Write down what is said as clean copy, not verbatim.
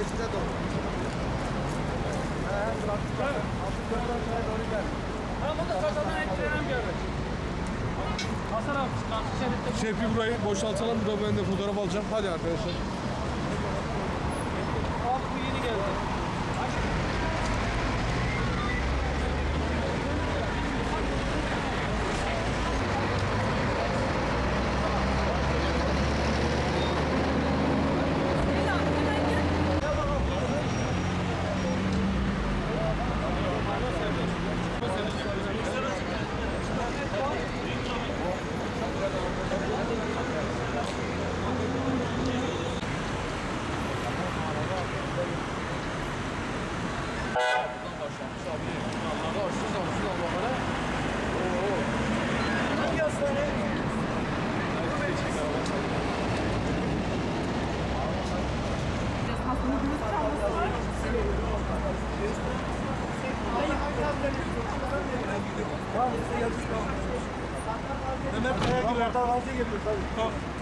geçide doğru. Tamam o da kazadan etkilenen bir araç. Hasan abi karşı şeritte. Şefki burayı boşaltalım. Burada ben de fotoğraf alacağım. Hadi arkadaşlar. Abi bu yeni geldi. Mehmet Kaya gibi orta vaziyet geliyor tabii.